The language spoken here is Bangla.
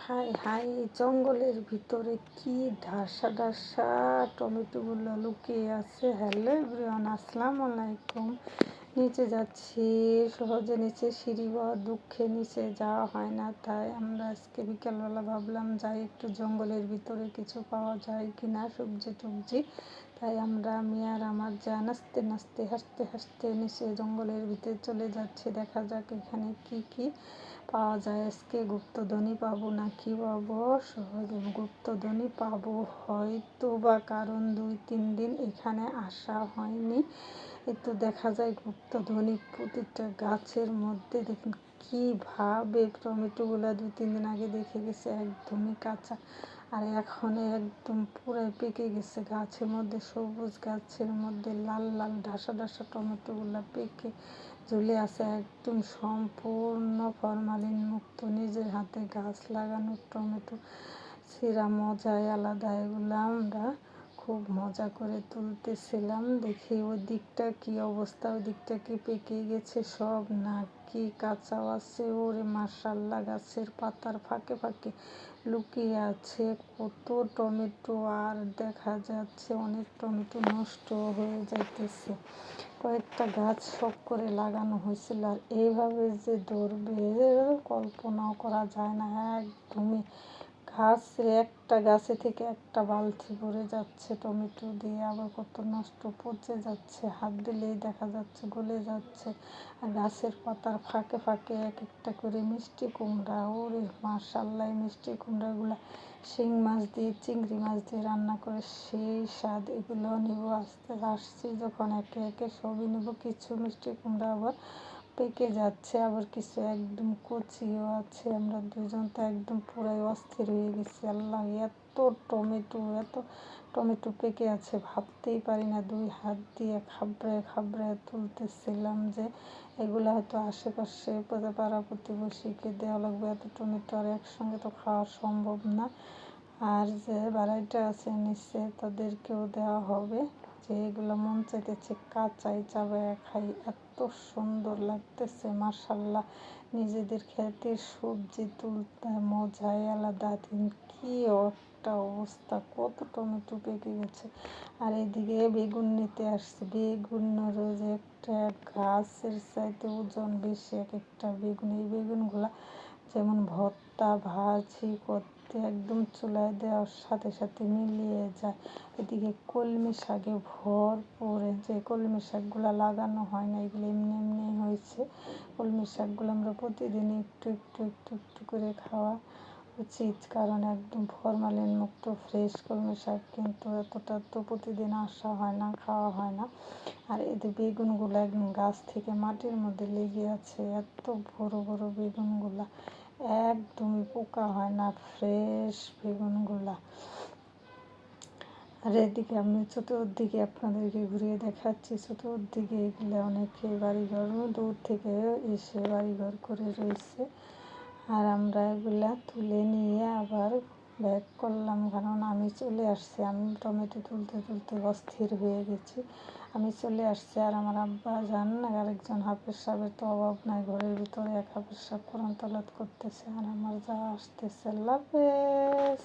হাই হাই, জঙ্গলের ভিতরে কি ঢাসা ঢাসা টমেটোগুলো লুকিয়ে আছে। হ্যালো এভরিওয়ান, আসসালামু আলাইকুম। নিচে যাচ্ছি, সহজে নিচে সিঁড়ি বা দুঃখে নিচে যাওয়া হয় না, তাই আমরা আজকে বিকালবেলা ভাবলাম যাই একটু জঙ্গলের ভিতরে কিছু পাওয়া যায় কি না, সবজি টবজি। তাই আমি আর আমার যা নাচতে নাচতে হাসতে হাসতে নিচে জঙ্গলের ভিতরে চলে যাচ্ছি। দেখা যাক এখানে কি কি পাওয়া যায়। আজকে গুপ্তধনী পাবো না কি পাবো, সহজে গুপ্তধনী পাবো হয়তো বা, কারণ 2-3 দিন এখানে আসা হয়নি। তো দেখা যায় গুপ্তধনী প্রতিটা গাছের মধ্যে। দেখুন কীভাবে টমেটোগুলো 2-3 দিন আগে দেখে গেছে একদমই কাঁচা, আর এখন একদম পুরাই পেকে গেছে। গাছের মধ্যে সবুজ, গাছের মধ্যে লাল লাল ঢাসা ঢাসা টমেটোগুলো পেকে ঝুলে আছে, একদম সম্পূর্ণ ফরমালিন মুক্ত। নিজের হাতে গাছ লাগানো টমেটো ছিঁড়া মজাই আলাদা। এগুলো আমরা খুব মজা করে তুলতেছিলাম। দেখি ওই দিকটা কি অবস্থা, ওই দিকটা কি পেকে গেছে সব নাকি কাঁচাও আছে। ওরে মাশাআল্লাহ, গাছের পাতার ফাঁকে ফাঁকে লুকিয়ে আছে কত টমেটো, আর দেখা যাচ্ছে অনেক টমেটো নষ্ট হয়ে যাইতেছে। কয়েকটা গাছ শখ করে লাগানো হয়েছিল, আর এইভাবে যে ধরবে কল্পনাও করা যায় না। একদমই একটা গাছে থেকে একটা বালতি ভরে যাচ্ছে টমেটো দিয়ে, আবার কত নষ্ট পচে যাচ্ছে, হাত দিলেই দেখা যাচ্ছে গলে যাচ্ছে। আর গাছের পাতার ফাঁকে ফাঁকে এক একটা করে মিষ্টি কুমড়া। ওরে মাশাআল্লাহ, মিষ্টি কুমড়াগুলো শিং মাছ দিয়ে চিংড়ি মাছ দিয়ে রান্না করে সেই স্বাদ। এগুলো নেব, আসছি যখন একে একে সবই নেব। কিছু মিষ্টি কুমড়া আবার পেকে যাচ্ছে, আবার কিছু একদম কচিও আছে। আমরা দুজন তো একদম পুরাই অস্থির হয়ে গেছি। আল্লাহ, এত টমেটো পেকে আছে ভাবতেই পারি না। 2 হাত দিয়ে খাবড়ায় খাবড়ায় তুলতেছিলাম যে এগুলো হয়তো আশেপাশে পাড়া প্রতিবেশীকে দেওয়া লাগবে। এত টমেটো আর একসঙ্গে তো খাওয়া সম্ভব না। আর যে বাড়াইটা আছে নিচে তাদেরকেও দেওয়া হবে, যে এগুলো মন চাইতেছে কাঁচাই চাবায় খাই। এত সুন্দর লাগতেছে মাশাআল্লাহ। নিজেদের ক্ষেতের সবজি তুলতে মজাই আলাদা। কি একটা অবস্থা, কত টমেটো পেকে গেছে। আর এদিকে বেগুন নিতে আসছে। বেগুনেরও যে একটা গাছের চাইতে ওজন বেশি এক একটা বেগুন। এই বেগুনগুলা যেমন ভর্তা ভাজি করতে একদম চুলায় দেওয়ার সাথে সাথে মিলিয়ে যায়। এদিকে কলমি শাকে ভরপুর, যে কলমি শাকগুলো লাগানো হয় না, এগুলো এমনি এমনি হয়েছে। কলমি শাকগুলো আমরা প্রতিদিন একটু একটু একটু একটু করে খাওয়া উচিত, কারণ একদম ফরমালিন মুক্ত ফ্রেশ কলমি শাক, কিন্তু এতটা তো প্রতিদিন আসা হয় না, খাওয়া হয় না। আর এতে বেগুনগুলো একদম গাছ থেকে মাটির মধ্যে লেগে আছে। এত বড় বড় বেগুনগুলা, একদমই পোকা হয় না, ফ্রেশ বেগুনগুলা। আর এদিকে আমি চতুর্দিকে আপনাদেরকে ঘুরিয়ে দেখাচ্ছি। চতুর্দিকে এগুলো অনেকে বাড়িঘর দূর থেকে এসে বাড়িঘর করে রয়েছে। আর আমরা এগুলা তুলে নিয়ে আবার ব্যাক করলাম, কারণ আমি চলে আসছি। আমি টমেটো তুলতে তুলতে অস্থির হয়ে গেছি। আমি চলে আসছি, আর আমার আব্বা যান আরেকজন হাফেজ সাহেবের তো অভাব নাই। ঘরের ভিতরে এক হাফেজ সাহেব কোরআন তেলাওয়াত করতেছে, আর আমার যা আসতেছে। আল্লাহ হাফেজ।